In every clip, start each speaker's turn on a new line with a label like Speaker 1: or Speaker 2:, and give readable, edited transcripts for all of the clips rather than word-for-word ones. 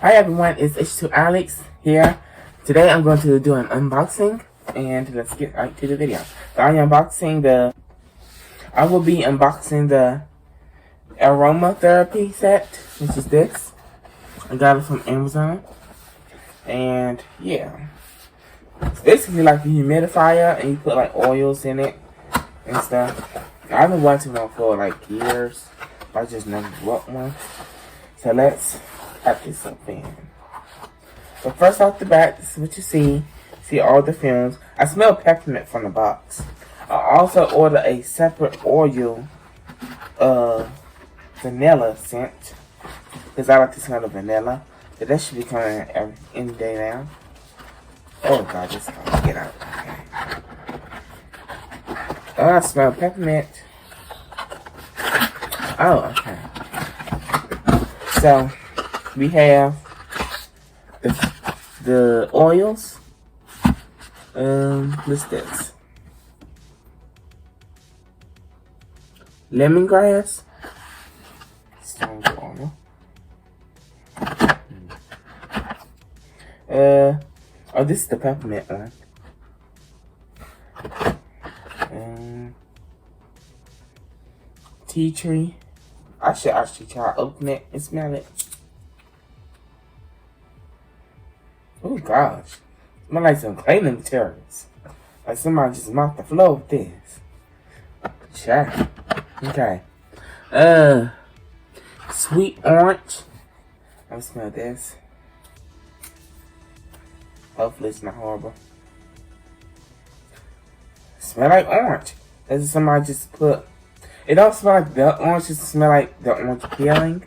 Speaker 1: Hi everyone, it's H2 Alex here. Today I'm going to do an unboxing, and let's get right to the video. So I will be unboxing the aromatherapy set, which is this. I got it from Amazon, and yeah, it's basically like a humidifier, and you put like oils in it and stuff. I've been wanting one for like years, but I just never bought one. So let's cut this up in. So first off the bat, this is what you see. See all the fumes. I smell peppermint from the box. I also ordered a separate oil vanilla scent, because I like to smell the vanilla. But that should be coming any day now. Oh god, this gotta get out. Okay. I smell peppermint. Oh, okay. So we have the oils. What's this? Lemongrass. Strong oil. Oh, this is the peppermint one. Tea tree. I should actually try to open it and smell it. Oh gosh. It smells like some cleaning materials. Like somebody just mopped the floor with this. Sure. Okay. Sweet orange. I smell this. Hopefully it's not horrible. Smell like orange. This is somebody just put. It don't smell like the orange, just smell like the orange peeling.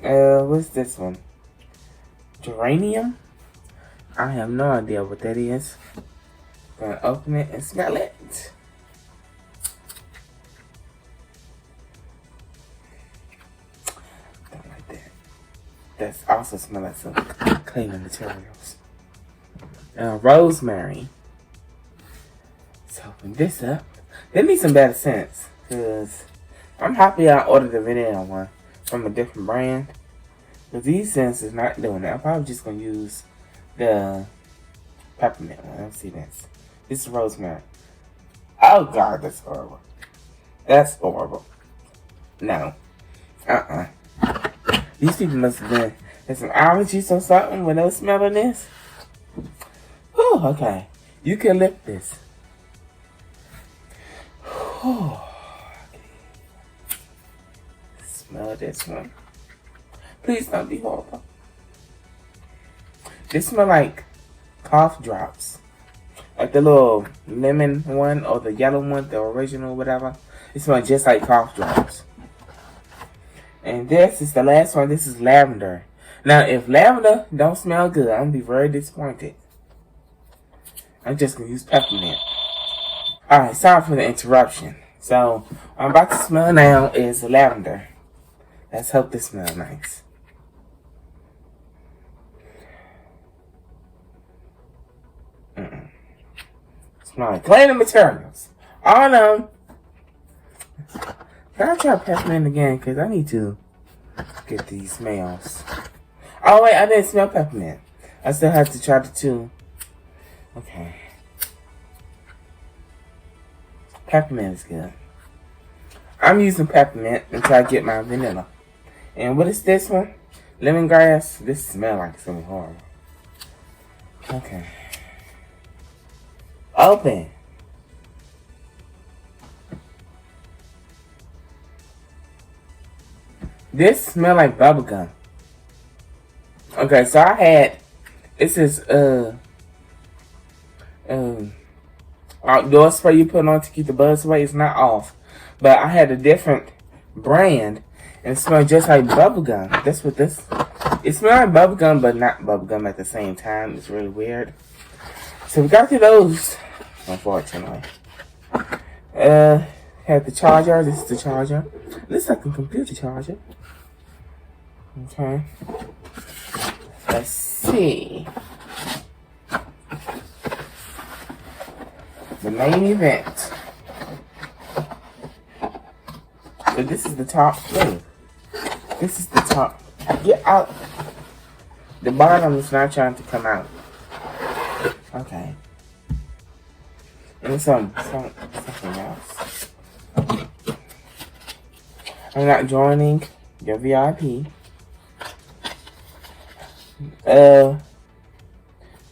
Speaker 1: What's this one? Geranium? I have no idea what that is. Gonna open it and smell it. Don't like that. That's also smell like some cleaning materials. Rosemary. Let's open this up. They need some better scents, because I'm happy I ordered the vanilla one from a different brand. But these scents is not doing it. I'm probably just going to use the peppermint one. Let's see this. This is rosemary. Oh god, that's horrible. That's horrible. No. These people must have been had some allergies or something when they were smelling this. Whew, okay. Eucalyptus. Okay. Smell this one. Please don't be horrible. This smells like cough drops. Like the little lemon one or the yellow one, the original, whatever. It smells just like cough drops. And this is the last one. This is lavender. Now, if lavender don't smell good, I'm going to be very disappointed. I'm just going to use peppermint. Alright, sorry for the interruption. So, what I'm about to smell now is lavender. Let's hope this smells nice. Smell like cleaning materials. All of them. Can I try peppermint again? Because I need to get these smells. Oh wait, I didn't smell peppermint. I still have to try the two. Okay. Peppermint is good. I'm using peppermint until I get my vanilla. And what is this one? Lemongrass. This smells like something horrible. Okay. Open. This smells like bubblegum. Okay, so I had, this is outdoor spray you put on to keep the bugs away. It's not off. But I had a different brand, and it smelled just like bubblegum. That's what this, it smelled like bubblegum, but not bubblegum at the same time. It's really weird. So we got through those, unfortunately. Had the charger. This is the charger. Looks like a computer charger. Okay. Let's see. The main event. So this is the top. Wait. This is the top. Get out. the bottom is not trying to come out. Okay. And something else. I'm not joining your VIP.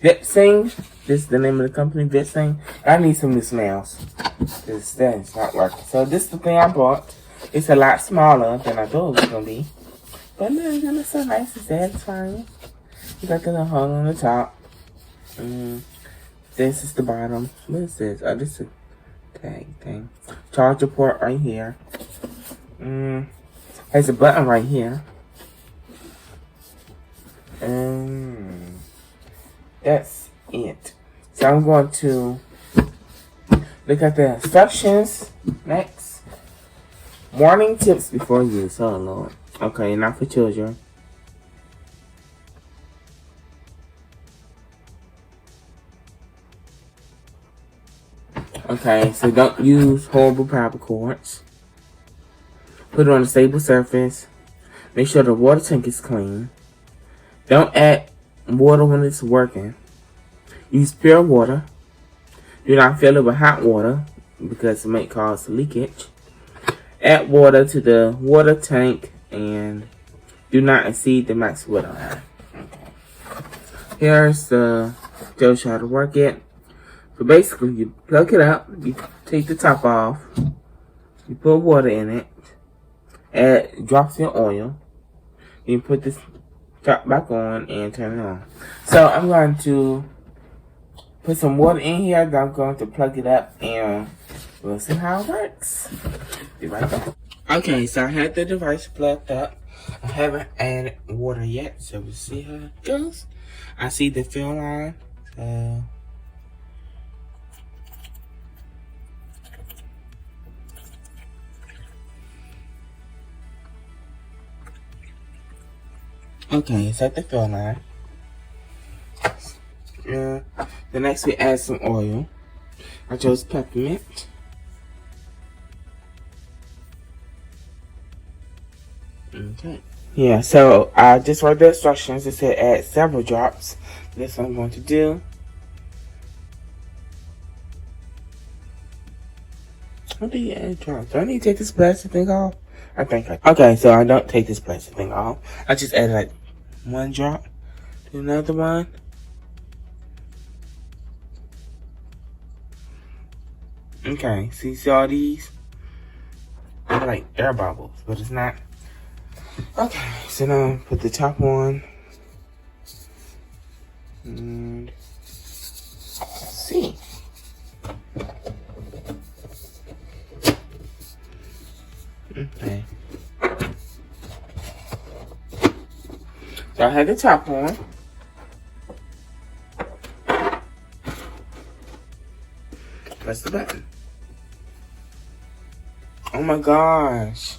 Speaker 1: VICTSING. This is the name of the company, VICTSING. I need some new smells. This is not working. So this is the thing I bought. It's a lot smaller than I thought it was gonna be. But look, it looks so nice. It's satisfying. You got the little hole on the top. This is the bottom. What is this? Oh, this is a tag thing. Charger port right here. There's a button right here. That's it. So I'm going to look at the instructions next. Warning tips before use. Oh Lord. Okay, not for children. Okay, so don't use horrible power cords. Put it on a stable surface. Make sure the water tank is clean. Don't add water when it's working. Use pure water. Do not fill it with hot water because it may cause leakage. Add water to the water tank and do not exceed the max water line. Okay. Here's the shows you how to work it. So basically, you plug it up, you take the top off, you put water in it, add drops of oil, you put this top back on and turn it on. So I'm going to put some water in here, then I'm going to plug it up and we'll see how it works. Be right back. Okay, so I had the device plugged up. I haven't added water yet, so we'll see how it goes. I see the fill line, so okay, it's at the fill line. The next we add some oil. I chose peppermint. Okay. Yeah, so I just read the instructions. It said add several drops. That's what I'm going to do. What do you add drops? Do I need to take this plastic thing off? I think I... Okay, so I don't take this plastic thing off. I just add like one drop to another one. Okay, see all these? They're like air bubbles, but it's not. Okay, so now put the top on. And let's see. Okay. So I had the top on. Press the button. Oh my gosh.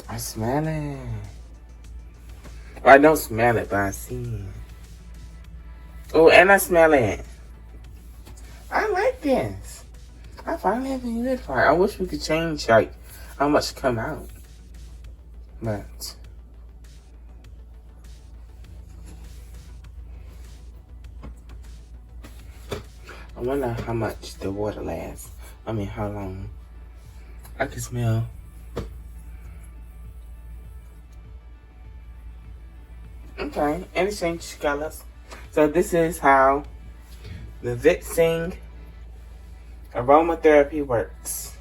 Speaker 1: I smell it. Well, I don't smell it, but I see it. Oh, and I smell it. I like this. I finally have a humidifier. I wish we could change, like, how much come out. But I wonder how much the water lasts. I mean, how long. I can smell. Okay, and it changes colors. So this is how the VICTSING aromatherapy works.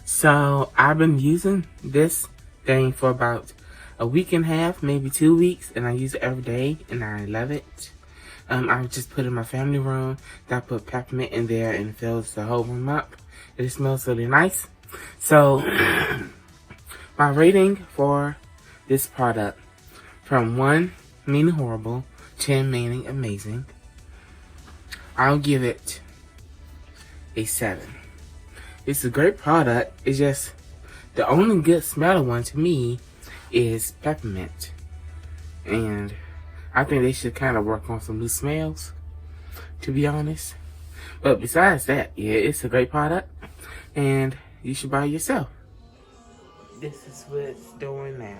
Speaker 1: So I've been using this thing for about a week and a half, maybe 2 weeks, and I use it every day, and I love it. I just put it in my family room. I put peppermint in there and it fills the whole room up. It smells really nice. So my rating for this product, from 1 meaning horrible, 10 meaning amazing, I'll give it a 7. It's a great product. It's just the only good smelling one to me is peppermint. And I think they should kind of work on some new smells, to be honest. But besides that, yeah, it's a great product, and you should buy it yourself. this is what it's doing now.